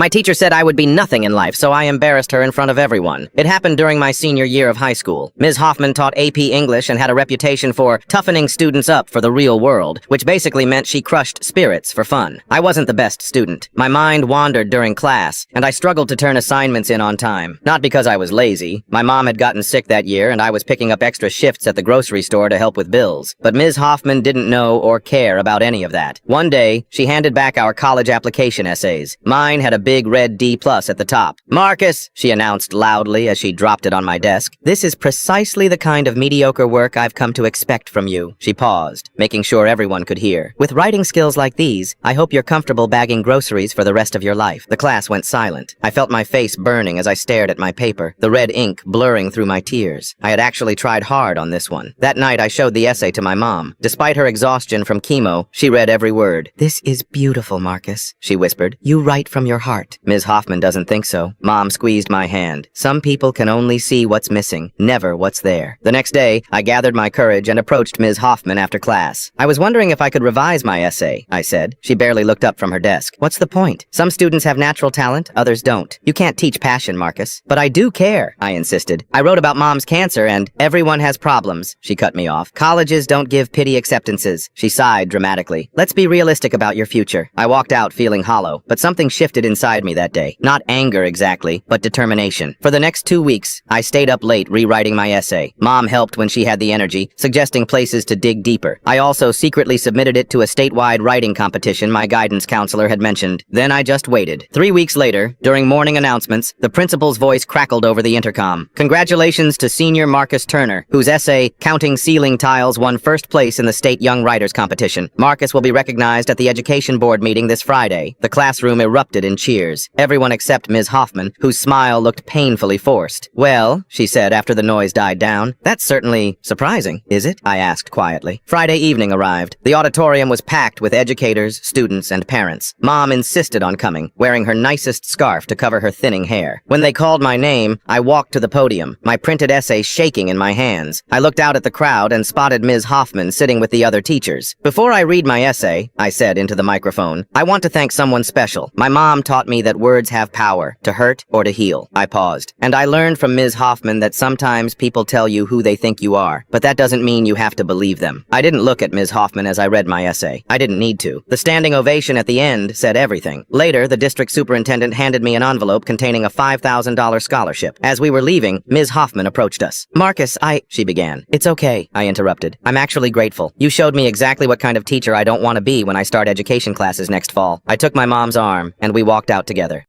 My teacher said I would be nothing in life, so I embarrassed her in front of everyone. It happened during my senior year of high school. Ms. Hoffman taught AP English and had a reputation for toughening students up for the real world, which basically meant she crushed spirits for fun. I wasn't the best student. My mind wandered during class, and I struggled to turn assignments in on time. Not because I was lazy. My mom had gotten sick that year, and I was picking up extra shifts at the grocery store to help with bills. But Ms. Hoffman didn't know or care about any of that. One day, she handed back our college application essays. Mine had a big red D+ at the top. "Marcus," she announced loudly as she dropped it on my desk, "this is precisely the kind of mediocre work I've come to expect from you." She paused, making sure everyone could hear. "With writing skills like these, I hope you're comfortable bagging groceries for the rest of your life." The class went silent. I felt my face burning as I stared at my paper, the red ink blurring through my tears. I had actually tried hard on this one. That night, I showed the essay to my mom. Despite her exhaustion from chemo, she read every word. "This is beautiful, Marcus," she whispered. "You write from your heart." Ms. Hoffman doesn't think so. Mom squeezed my hand. Some people can only see what's missing, never what's there. The next day, I gathered my courage and approached Ms. Hoffman after class. "I was wondering if I could revise my essay," I said. She barely looked up from her desk. "What's the point? Some students have natural talent, others don't. You can't teach passion, Marcus." "But I do care," I insisted. "I wrote about Mom's cancer and everyone has problems." She cut me off. "Colleges don't give pity acceptances." She sighed dramatically. "Let's be realistic about your future." I walked out feeling hollow, but something shifted inside me that day. Not anger exactly, but determination. For the next 2 weeks, I stayed up late rewriting my essay. Mom helped when she had the energy, suggesting places to dig deeper. I also secretly submitted it to a statewide writing competition my guidance counselor had mentioned. Then I just waited. 3 weeks later, during morning announcements, the principal's voice crackled over the intercom. "Congratulations to senior Marcus Turner, whose essay, Counting Ceiling Tiles, won first place in the state Young Writers competition. Marcus will be recognized at the Education Board meeting this Friday." The classroom erupted in cheers. Everyone except Ms. Hoffman, whose smile looked painfully forced. "Well," she said after the noise died down, "that's certainly surprising, is it?" I asked quietly. Friday evening arrived. The auditorium was packed with educators, students, and parents. Mom insisted on coming, wearing her nicest scarf to cover her thinning hair. When they called my name, I walked to the podium, my printed essay shaking in my hands. I looked out at the crowd and spotted Ms. Hoffman sitting with the other teachers. "Before I read my essay," I said into the microphone, "I want to thank someone special. My mom taught me that words have power, to hurt or to heal." I paused. "And I learned from Ms. Hoffman that sometimes people tell you who they think you are, but that doesn't mean you have to believe them." I didn't look at Ms. Hoffman as I read my essay. I didn't need to. The standing ovation at the end said everything. Later, the district superintendent handed me an envelope containing a $5,000 scholarship. As we were leaving, Ms. Hoffman approached us. "Marcus, she began. "It's okay," I interrupted. "I'm actually grateful. You showed me exactly what kind of teacher I don't want to be when I start education classes next fall." I took my mom's arm, and we walked out together.